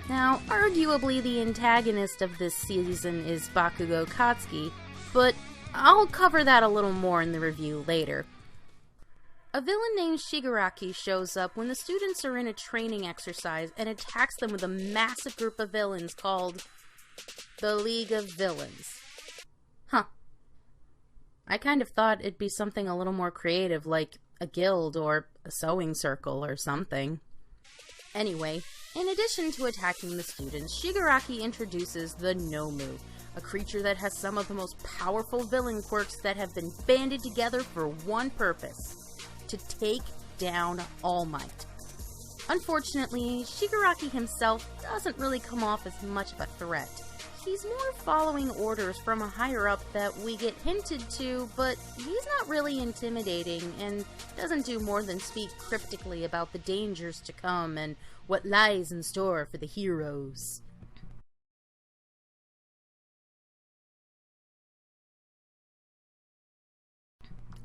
Now, arguably the antagonist of this season is Bakugo Katsuki, but I'll cover that a little more in the review later. A villain named Shigaraki shows up when the students are in a training exercise and attacks them with a massive group of villains called the League of Villains. Huh. I kind of thought it'd be something a little more creative, like a guild or a sewing circle or something. Anyway, in addition to attacking the students, Shigaraki introduces the Nomu, a creature that has some of the most powerful villain quirks that have been banded together for one purpose: to take down All Might. Unfortunately, Shigaraki himself doesn't really come off as much of a threat. He's more following orders from a higher-up that we get hinted to, but he's not really intimidating and doesn't do more than speak cryptically about the dangers to come and what lies in store for the heroes.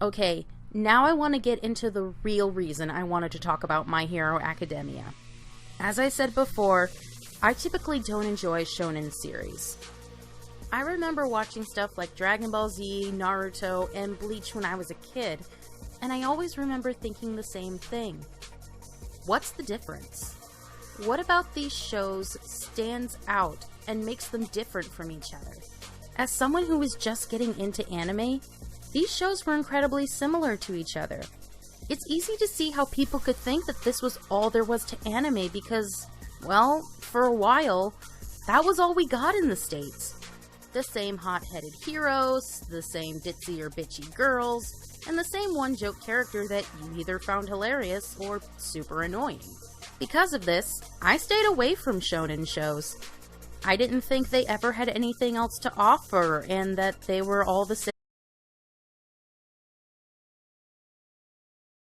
Okay, now I want to get into the real reason I wanted to talk about My Hero Academia. As I said before, I typically don't enjoy shonen series. I remember watching stuff like Dragon Ball Z, Naruto, and Bleach when I was a kid, and I always remember thinking the same thing. What's the difference? What about these shows stands out and makes them different from each other? As someone who was just getting into anime, these shows were incredibly similar to each other. It's easy to see how people could think that this was all there was to anime because, well, for a while, that was all we got in the States. The same hot-headed heroes, the same ditzy or bitchy girls, and the same one-joke character that you either found hilarious or super annoying. Because of this, I stayed away from shonen shows. I didn't think they ever had anything else to offer, and that they were all the same.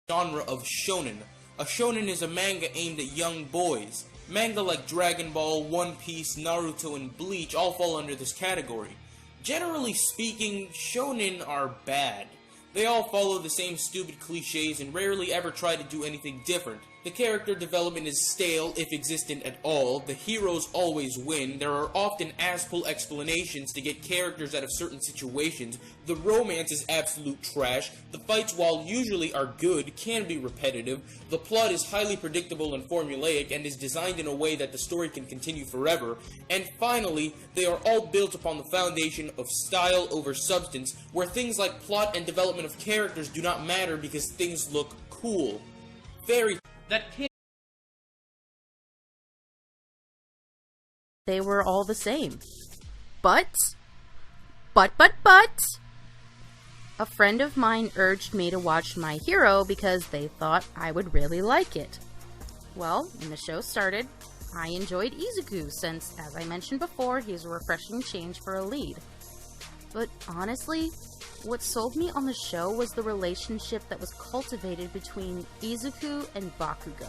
Genre of shonen. A shonen is a manga aimed at young boys. Manga like Dragon Ball, One Piece, Naruto, and Bleach all fall under this category. Generally speaking, shonen are bad. They all follow the same stupid cliches and rarely ever try to do anything different. The character development is stale, if existent at all. The heroes always win. There are often ass-pull explanations to get characters out of certain situations. The romance is absolute trash. The fights, while usually are good, can be repetitive. The plot is highly predictable and formulaic and is designed in a way that the story can continue forever. And finally, they are all built upon the foundation of style over substance, where things like plot and development of characters do not matter because things look cool. They were all the same. But, a friend of mine urged me to watch My Hero because they thought I would really like it. Well, when the show started, I enjoyed Izuku since, as I mentioned before, he's a refreshing change for a lead. But honestly, what sold me on the show was the relationship that was cultivated between Izuku and Bakugo.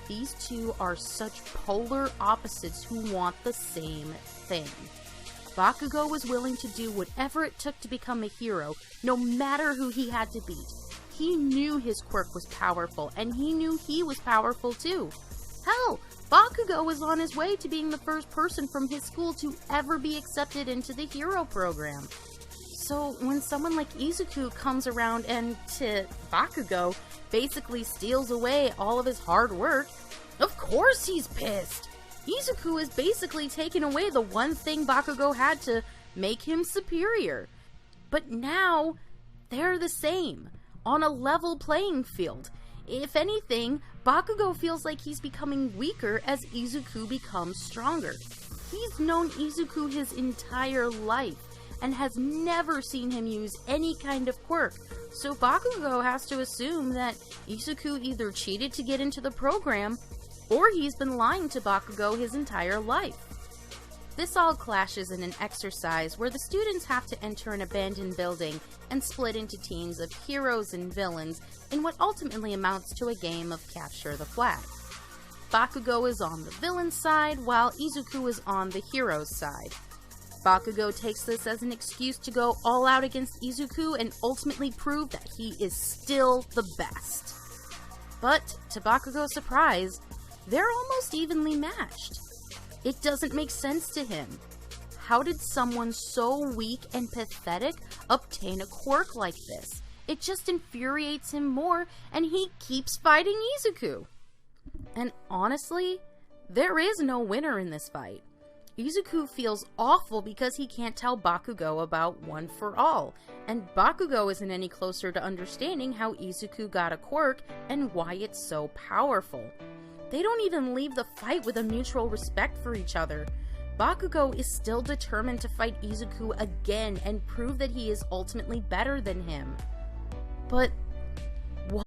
These two are such polar opposites who want the same thing. Bakugo was willing to do whatever it took to become a hero, no matter who he had to beat. He knew his quirk was powerful, and he knew he was powerful too. Hell, Bakugo was on his way to being the first person from his school to ever be accepted into the hero program. So when someone like Izuku comes around and, to Bakugo, basically steals away all of his hard work, of course he's pissed! Izuku is basically taking away the one thing Bakugo had to make him superior. But now, they're the same, on a level playing field. If anything, Bakugo feels like he's becoming weaker as Izuku becomes stronger. He's known Izuku his entire life, and has never seen him use any kind of quirk, so Bakugo has to assume that Izuku either cheated to get into the program, or he's been lying to Bakugo his entire life. This all clashes in an exercise where the students have to enter an abandoned building and split into teams of heroes and villains in what ultimately amounts to a game of capture the flag. Bakugo is on the villain's side, while Izuku is on the hero's side. Bakugo takes this as an excuse to go all out against Izuku and ultimately prove that he is still the best. But, to Bakugo's surprise, they're almost evenly matched. It doesn't make sense to him. How did someone so weak and pathetic obtain a quirk like this? It just infuriates him more, and he keeps fighting Izuku. And honestly, there is no winner in this fight. Izuku feels awful because he can't tell Bakugo about One for All, and Bakugo isn't any closer to understanding how Izuku got a quirk and why it's so powerful. They don't even leave the fight with a mutual respect for each other. Bakugo is still determined to fight Izuku again and prove that he is ultimately better than him. But